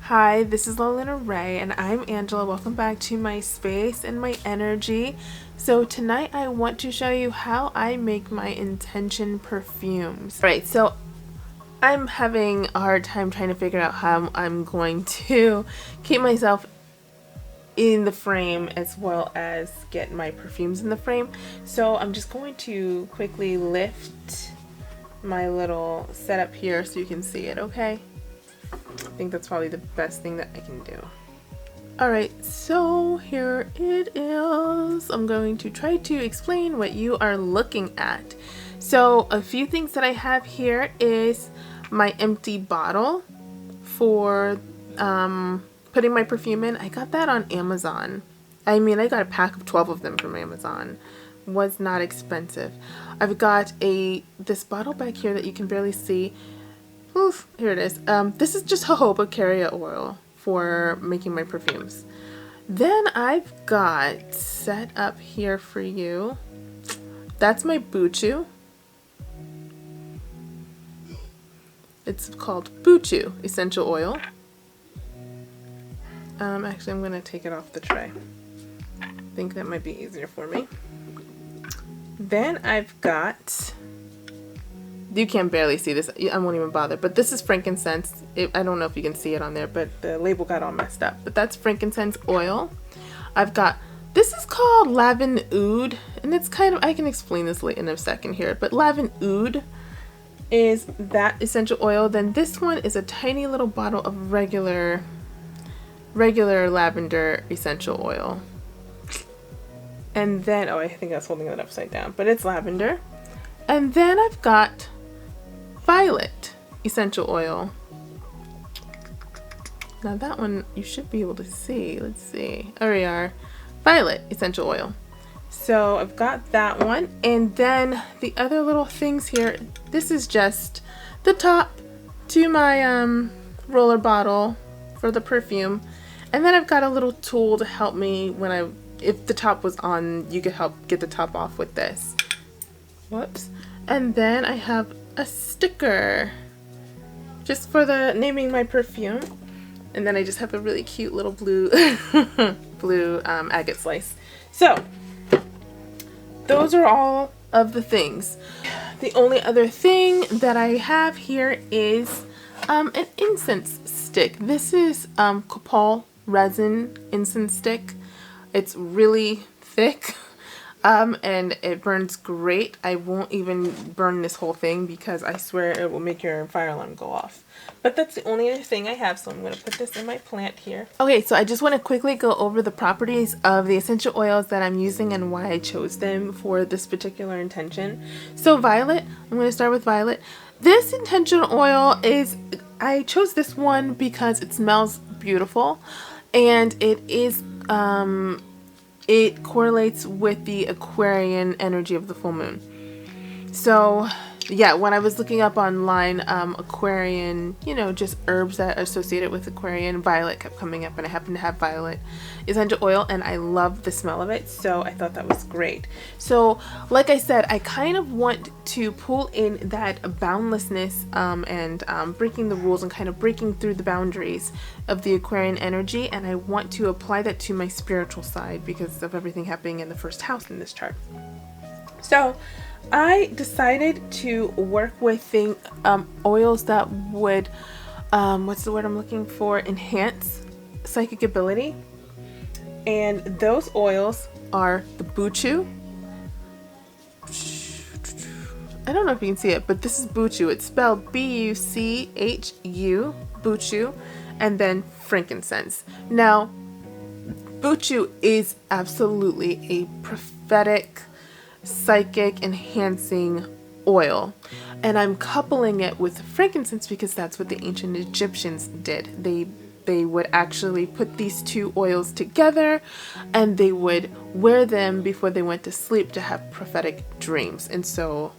Hi, this is Lolena Ray and I'm Angela. Welcome back to my space and my energy. So tonight I want to show you how I make my intention perfumes. Alright, so I'm having a hard time trying to figure out how I'm going to keep myself in the frame as well as get my perfumes in the frame. So I'm just going to quickly lift my little setup here so you can see it, okay? I think that's probably the best thing that I can do. Alright, so here it is. I'm going to try to explain what you are looking at. So a few things that I have here is my empty bottle for putting my perfume in. I got that on Amazon. I mean, I got a pack of 12 of them from Amazon. Was not expensive. I've got this bottle back here that you can barely see. Oof, here it is. This is just jojoba carrier oil for making my perfumes. Then I've got set up here for you. That's my Buchu. It's called Buchu essential oil. Actually, I'm gonna take it off the tray. I think that might be easier for me. Then I've got, you can barely see this, I won't even bother, but this is frankincense. I don't know if you can see it on there, but the label got all messed up. But that's frankincense oil. I've got, this is called lavin oud, and it's kind of, I can explain this in a second here, but lavin oud is that essential oil. Then this one is a tiny little bottle of regular lavender essential oil. And then, oh, I think I was holding it upside down, but it's lavender. And then I've got violet essential oil. Now that one you should be able to see. Let's see. There we are. Violet essential oil. So I've got that one. And then the other little things here, this is just the top to my roller bottle for the perfume. And then I've got a little tool to help me when if the top was on, you could help get the top off with this. Whoops. And then I have a sticker just for the naming my perfume. And then I just have a really cute little blue blue agate slice. So those are all of the things. The only other thing that I have here is an incense stick. This is copal resin incense stick. It's really thick and it burns great. I won't even burn this whole thing because I swear it will make your fire alarm go off. But that's the only other thing I have, so I'm going to put this in my plant here. Okay, so I just want to quickly go over the properties of the essential oils that I'm using and why I chose them for this particular intention. So violet, I'm going to start with violet. This intention oil is, I chose this one because it smells beautiful and it is it correlates with the Aquarian energy of the full moon. So yeah, when I was looking up online, Aquarian, you know, just herbs that are associated with Aquarian, violet kept coming up, and I happen to have violet essential oil and I love the smell of it, so I thought that was great. So like I said, I kind of want to pull in that boundlessness and breaking the rules and kind of breaking through the boundaries of the Aquarian energy, and I want to apply that to my spiritual side because of everything happening in the first house in this chart. So I decided to work with oils that would, what's the word I'm looking for, enhance psychic ability. And those oils are the Buchu. I don't know if you can see it, but this is Buchu. It's spelled B-U-C-H-U, Buchu, and then frankincense. Now, Buchu is absolutely a prophetic, psychic enhancing oil, and I'm coupling it with frankincense because that's what the ancient Egyptians did. They they would actually put these two oils together and they would wear them before they went to sleep to have prophetic dreams. And so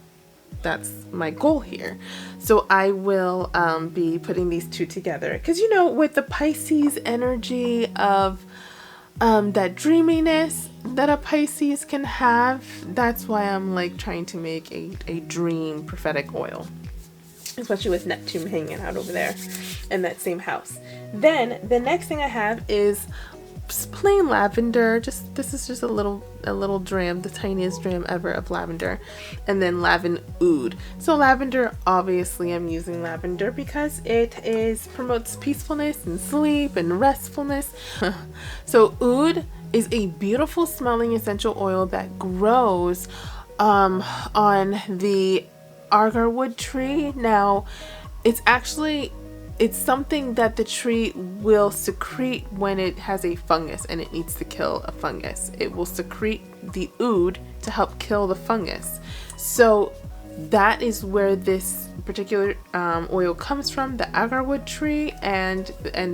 that's my goal here. So I will be putting these two together because, you know, with the Pisces energy of that dreaminess that a Pisces can have, that's why I'm like trying to make a dream prophetic oil, especially with Neptune hanging out over there in that same house. Then the next thing I have is plain lavender. This is just a little dram, the tiniest dram ever of lavender, and then lavender oud. So lavender, obviously I'm using lavender because it promotes peacefulness and sleep and restfulness. So oud is a beautiful smelling essential oil that grows on the agarwood tree. Now it's something that the tree will secrete when it has a fungus and it needs to kill a fungus. It will secrete the oud to help kill the fungus. So that is where this particular oil comes from, the agarwood tree, and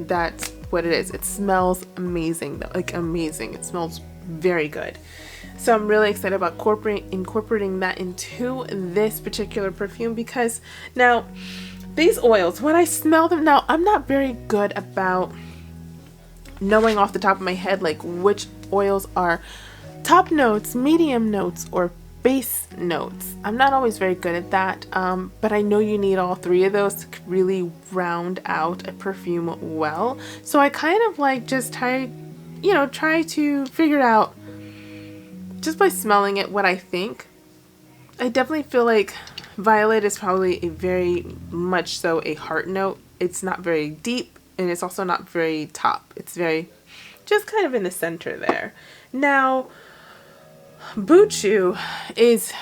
that's what it is. It smells amazing, like amazing. It smells very good. So I'm really excited about incorporating that into this particular perfume because now these oils, when I smell them, now I'm not very good about knowing off the top of my head like which oils are top notes, medium notes, or base notes. I'm not always very good at that, but I know you need all three of those to really round out a perfume well. So I kind of like just try to figure out just by smelling it what I think. I definitely feel like violet is probably a very much so a heart note. It's not very deep and it's also not very top. It's very just kind of in the center there. Now Buchu it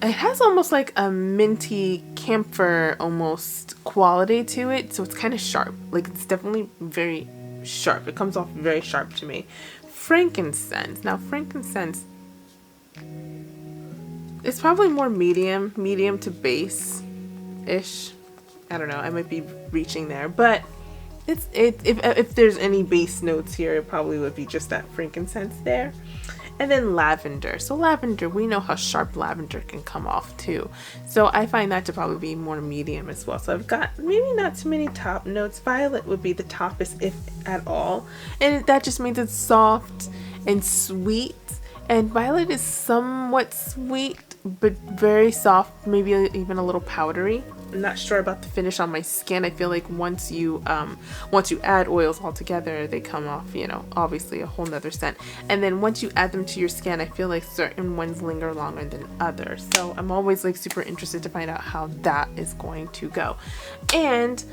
has almost like a minty camphor almost quality to it, so it's kind of sharp. Like it's definitely very sharp. It comes off very sharp to me. Frankincense. Now frankincense, it's probably more medium to base-ish. I don't know, I might be reaching there, but if there's any base notes here, it probably would be just that frankincense there. And then lavender. So lavender, we know how sharp lavender can come off too. So I find that to probably be more medium as well. So I've got maybe not too many top notes. Violet would be the toppest, if at all. And that just means it's soft and sweet. And violet is somewhat sweet, but very soft, maybe even a little powdery. I'm not sure about the finish on my skin. I feel like once you add oils all together, they come off, you know, obviously a whole nother scent. And then once you add them to your skin, I feel like certain ones linger longer than others. So I'm always like super interested to find out how that is going to go. And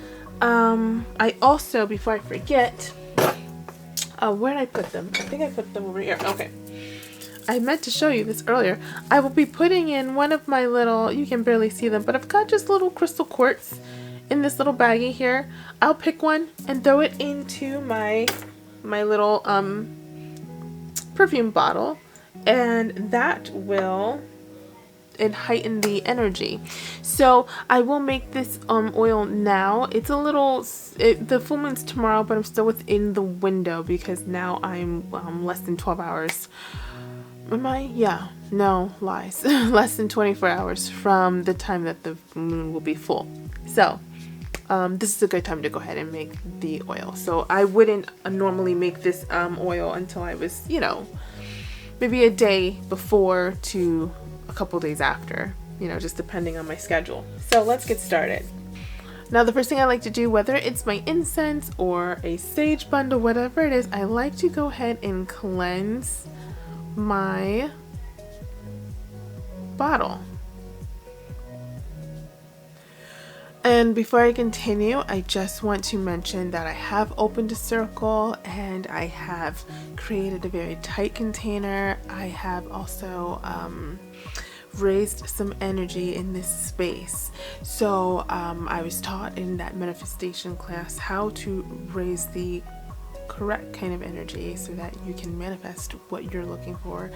I also, before I forget, where did I put them? I think I put them over here. Okay. I meant to show you this earlier. I will be putting in one of my little, you can barely see them, but I've got just little crystal quartz in this little baggie here. I'll pick one and throw it into my little perfume bottle, and that will heighten the energy. So I will make this oil now. It's a little, the full moon's tomorrow, but I'm still within the window because now I'm less than 12 hours. Am I? Yeah. No, lies. Less than 24 hours from the time that the moon will be full. So this is a good time to go ahead and make the oil. So I wouldn't normally make this oil until I was, you know, maybe a day before to a couple days after, you know, just depending on my schedule. So let's get started. Now the first thing I like to do, whether it's my incense or a sage bundle, whatever it is, I like to go ahead and cleanse my bottle. And before I continue, I just want to mention that I have opened a circle and I have created a very tight container. I have also raised some energy in this space. So I was taught in that manifestation class how to raise the correct kind of energy so that you can manifest what you're looking for,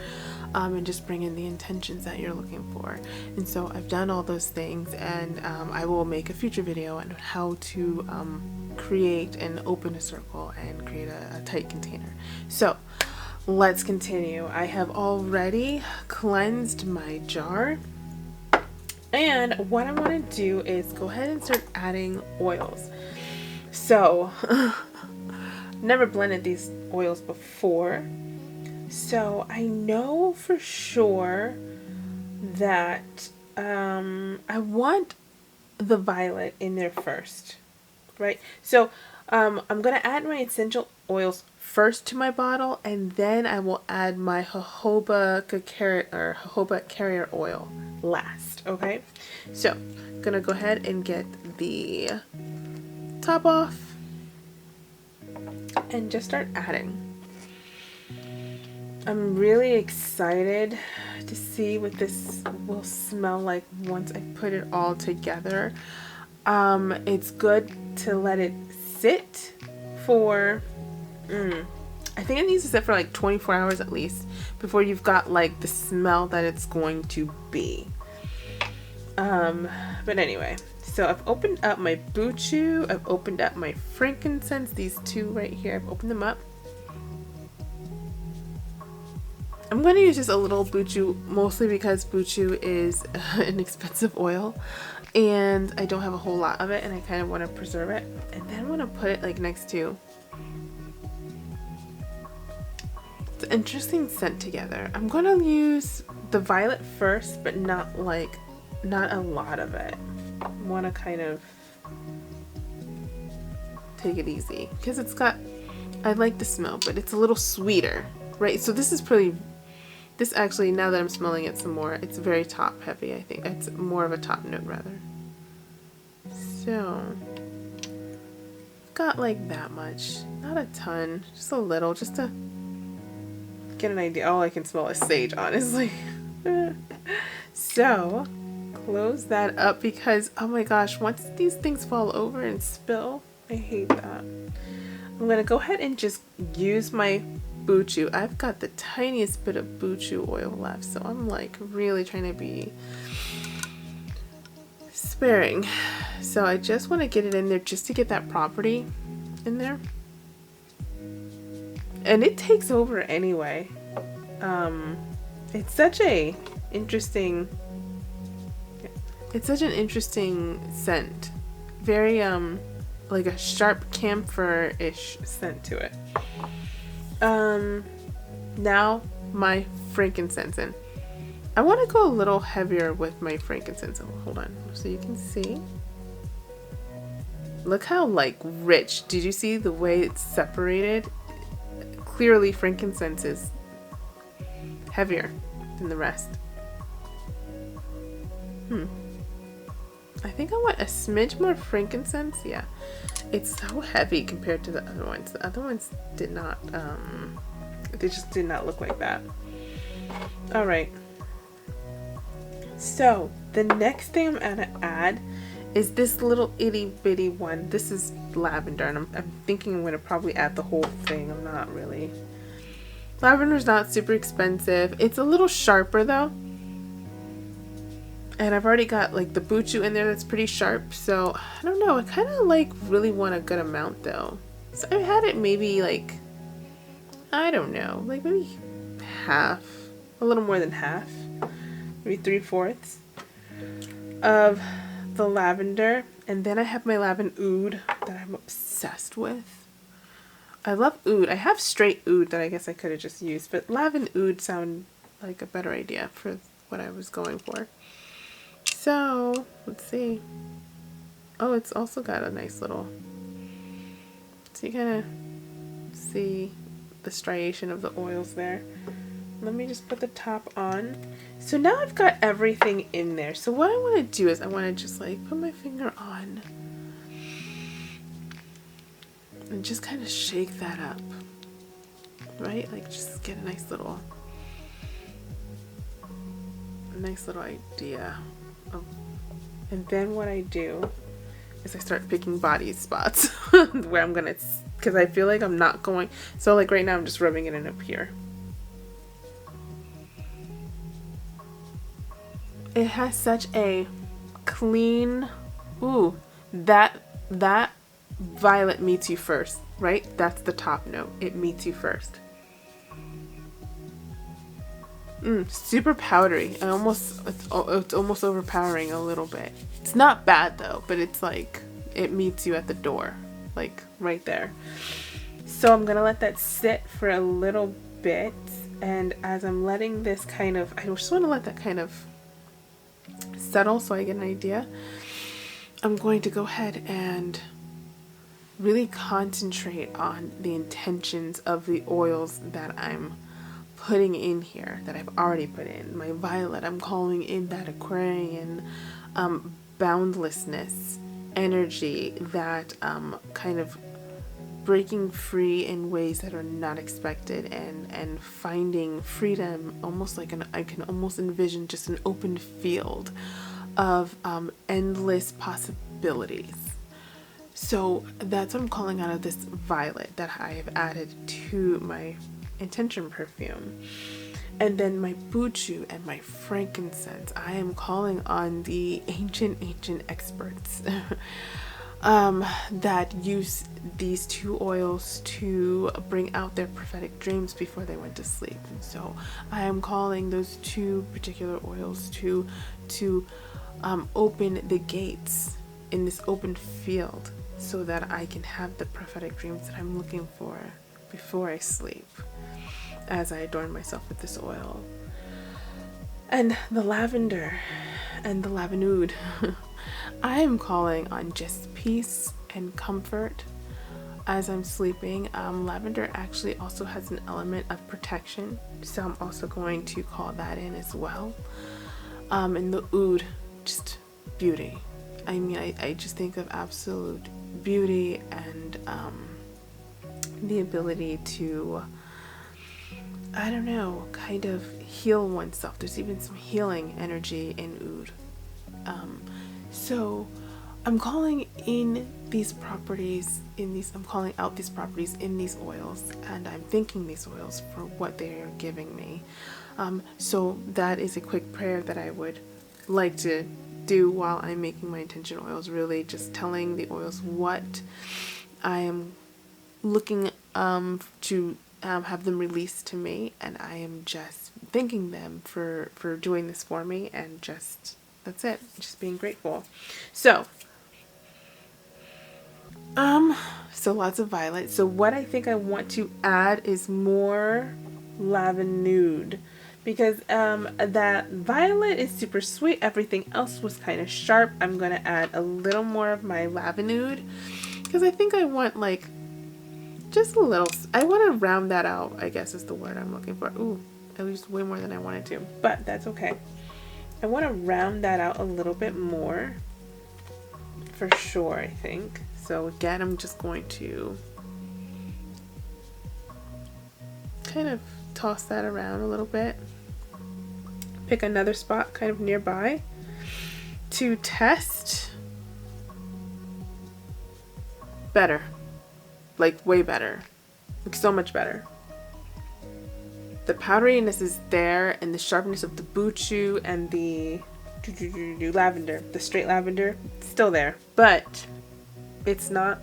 and just bring in the intentions that you're looking for. And so I've done all those things, and I will make a future video on how to create and open a circle and create a tight container. So let's continue. I have already cleansed my jar, and what I want to do is go ahead and start adding oils. So never blended these oils before, so I know for sure that I want the violet in there first, right? So I'm gonna add my essential oils first to my bottle, and then I will add my jojoba carrier oil last. Okay, so I'm gonna go ahead and get the top off and just start adding. I'm really excited to see what this will smell like once I put it all together. It's good to let it sit for I think it needs to sit for like 24 hours at least before you've got like the smell that it's going to be. But anyway, so I've opened up my buchu, I've opened up my frankincense, these two right here, I've opened them up. I'm going to use just a little buchu, mostly because buchu is an expensive oil and I don't have a whole lot of it, and I kind of want to preserve it. And then I want to put it like next to, it's an interesting scent together. I'm going to use the violet first, but not a lot of it. I want to kind of take it easy because it's got, I like the smell, but it's a little sweeter, right? So this is pretty, this actually, now that I'm smelling it some more, it's very top heavy. I think it's more of a top note rather. So got like that much, not a ton, just a little, just to get an idea. All I can smell is sage, honestly. So close that up because, oh my gosh, once these things fall over and spill, I hate that. I'm gonna go ahead and just use my buchu. I've got the tiniest bit of buchu oil left, so I'm like really trying to be sparing. So I just want to get it in there just to get that property in there. And it takes over anyway. It's such an interesting scent. Very like a sharp camphor-ish scent to it. Now my frankincense in. I want to go a little heavier with my frankincense. Oh, hold on, so you can see. Look how like rich. Did you see the way it's separated? Clearly frankincense is heavier than the rest. I think I want a smidge more frankincense. Yeah, it's so heavy compared to the other ones. The other ones did not, they just did not look like that. All right. So the next thing I'm gonna add is this little itty bitty one. This is lavender, and I'm thinking I'm gonna probably add the whole thing. I'm not really. Lavender's not super expensive. It's a little sharper though. And I've already got like the buchu in there that's pretty sharp, so I don't know. I kind of like really want a good amount though. So I had it maybe like, I don't know, like maybe half, a little more than half, maybe 3/4 of the lavender. And then I have my lavender oud that I'm obsessed with. I love oud. I have straight oud that I guess I could have just used, but lavender oud sound like a better idea for what I was going for. So let's see. Oh, it's also got a nice little, so you kind of see the striation of the oils there. Let me just put the top on. So now I've got everything in there. So what I want to do is I want to just like put my finger on and just kind of shake that up, right? Like just get a nice little idea of, and then what I do is I start picking body spots where I'm gonna because I feel like I'm not going, so like right now I'm just rubbing it in up here. It has such a clean, ooh, that violet meets you first, right? That's the top note. It meets you first. Super powdery. It's almost overpowering a little bit. It's not bad though, but it's like it meets you at the door, like right there. So I'm gonna let that sit for a little bit, and as I'm letting this kind of, I just want to let that kind of settle so I get an idea. I'm going to go ahead and really concentrate on the intentions of the oils that I'm putting in here, that I've already put in. My violet, I'm calling in that Aquarian boundlessness energy, that kind of breaking free in ways that are not expected, and finding freedom, almost like I can almost envision just an open field of endless possibilities. So that's what I'm calling out of this violet that I have added to my intention perfume. And then my buchu and my frankincense, I am calling on the ancient experts that use these two oils to bring out their prophetic dreams before they went to sleep. And so I am calling those two particular oils to open the gates in this open field, so that I can have the prophetic dreams that I'm looking for before I sleep, as I adorn myself with this oil. And the lavender and the lavenude, I am calling on just peace and comfort as I'm sleeping. Lavender actually also has an element of protection, so I'm also going to call that in as well. And the oud, just beauty. I mean, I just think of absolute beauty and the ability to, I don't know, kind of heal oneself. There's even some healing energy in oud. So I'm calling in these properties, I'm calling out these properties in these oils, and I'm thanking these oils for what they are giving me. So that is a quick prayer that I would like to do while I'm making my intention oils, really just telling the oils what I am looking to have them released to me, and I am just thanking them for doing this for me, and just, that's it, just being grateful. So lots of violet. So what I think I want to add is more lavenude, because that violet is super sweet. Everything else was kind of sharp. I'm going to add a little more of my lavenude, because I think I want like just a little, I want to round that out, I guess is the word I'm looking for. Ooh, I used way more than I wanted to, but that's okay. I want to round that out a little bit more for sure, I think. So again, I'm just going to kind of toss that around a little bit. Pick another spot kind of nearby to test. Better. Like way better. Like so much better. The powderiness is there, and the sharpness of the buchu and the lavender, the straight lavender, still there, but it's not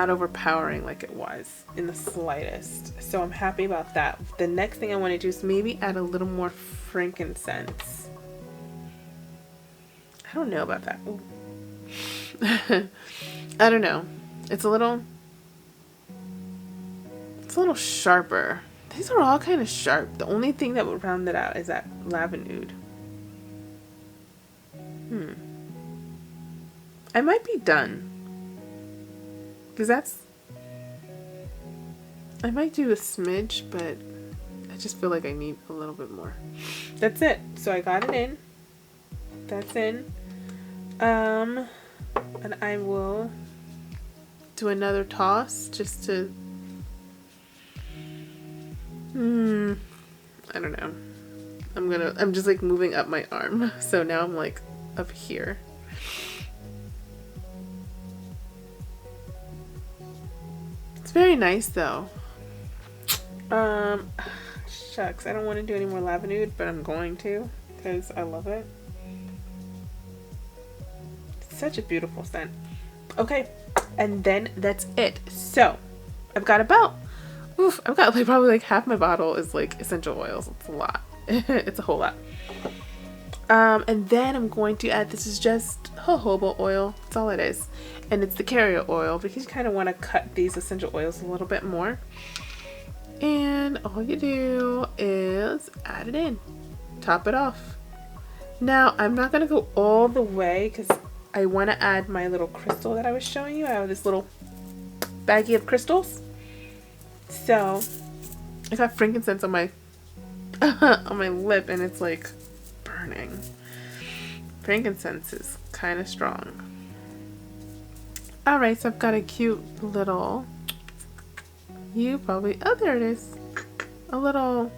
overpowering like it was in the slightest. So I'm happy about that. The next thing I want to do is maybe add a little more frankincense. I don't know about that. I don't know. It's a little sharper. These are all kind of sharp. The only thing that would round it out is that lavenude. I might be done, because I might do a smidge, but I just feel like I need a little bit more. That's it. So I got it in. That's in. And I will do another toss just to, I don't know. I'm just like moving up my arm. So now I'm like up here. very nice though. Shucks, I don't want to do any more Lavenude, but I'm going to because I love it. It's such a beautiful scent. Okay, and then that's it. So I've got about, I've got like probably like half my bottle is like essential oils. It's a lot. It's a whole lot. And then I'm going to add, this is just jojoba oil. That's all it is. And it's the carrier oil because you kind of want to cut these essential oils a little bit more. And all you do is add it in, top it off. Now I'm not going to go all the way because I want to add my little crystal that I was showing you. I have this little baggie of crystals. So I got frankincense on my on my lip and it's like burning. Frankincense is kind of strong. Alright, so I've got a cute little, you probably, oh there it is, a little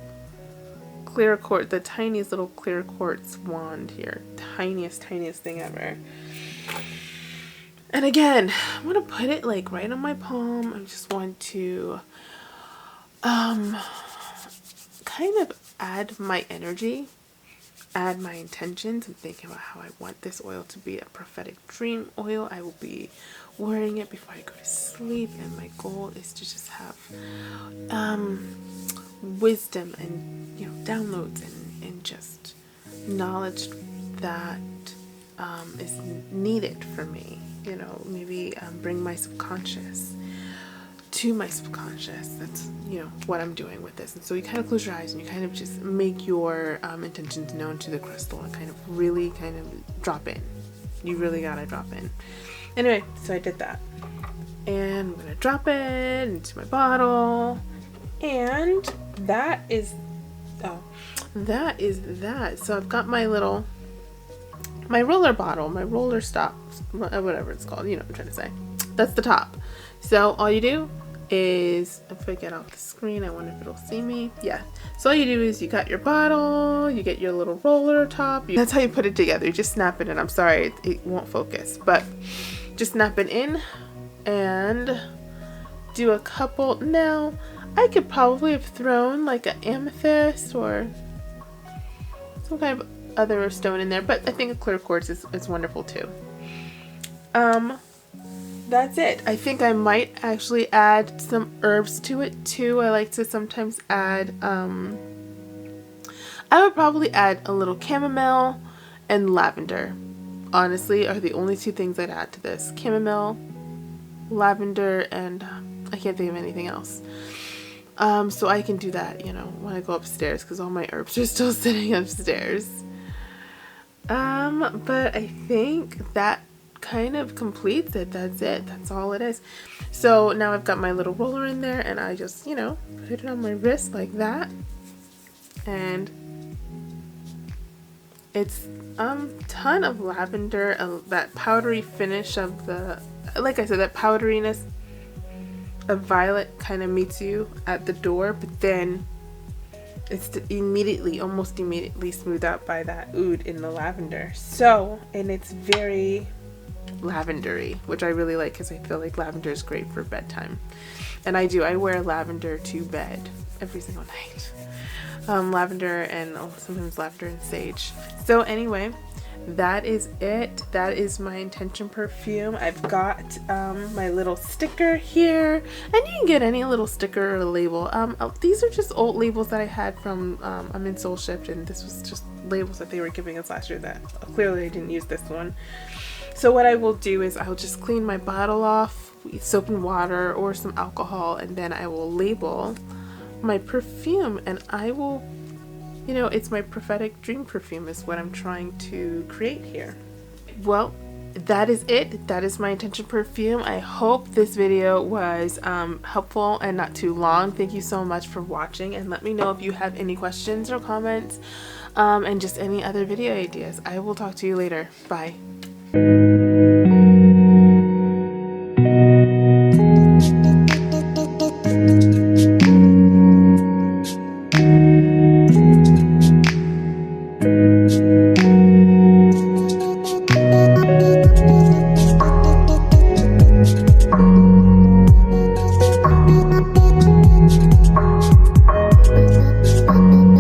clear quartz, the tiniest little clear quartz wand here. Tiniest thing ever. And again, I'm going to put it like right on my palm. I just want to kind of add my energy, add my intentions. I'm thinking about how I want this oil to be a prophetic dream oil. I will be wearing it before I go to sleep, and my goal is to just have wisdom and, you know, downloads and just knowledge that is needed for me. You know, maybe bring my subconscious to my subconscious. That's, you know, what I'm doing with this. And so you kind of close your eyes and you kind of just make your intentions known to the crystal and kind of really kind of drop in. You really gotta drop in. Anyway, so I did that. And I'm gonna drop it into my bottle. And that is, that is that. So I've got my little, my roller bottle, my roller stop, whatever it's called, you know what I'm trying to say. That's the top. So all you do is, if I get off the screen, I wonder if it'll see me. Yeah. So all you do is you got your bottle, you get your little roller top. That's how you put it together. You just snap it in. I'm sorry, it won't focus, but just snap it in and do a couple. Now, I could probably have thrown like an amethyst or some kind of other stone in there, but I think a clear quartz is wonderful too. That's it. I think I might actually add some herbs to it too. I like to sometimes add, I would probably add a little chamomile and lavender. Honestly, are the only two things I'd add to this. Chamomile, lavender, and I can't think of anything else. So I can do that, you know, when I go upstairs because all my herbs are still sitting upstairs. But I think that kind of completes it. That's it. That's all it is. So now I've got my little roller in there and I just, you know, put it on my wrist like that. And it's ton of lavender, that powdery finish of the, like I said, that powderiness of violet kind of meets you at the door, but then it's immediately, almost immediately smoothed out by that oud in the lavender. So, and it's very lavendery, which I really like because I feel like lavender is great for bedtime. And I wear lavender to bed every single night. Lavender and sometimes lavender and sage. So anyway, that is it. That is my intention perfume. I've got my little sticker here, and you can get any little sticker or label. These are just old labels that I had from I'm in Soul Shift, and this was just labels that they were giving us last year that clearly I didn't use this one. So what I will do is I'll just clean my bottle off with soap and water or some alcohol, and then I will label my perfume, and I will, you know, it's my prophetic dream perfume is what I'm trying to create here. Well, that is it. That is my intention perfume. I hope this video was helpful and not too long. Thank you so much for watching, and let me know if you have any questions or comments and just any other video ideas. I will talk to you later. Bye.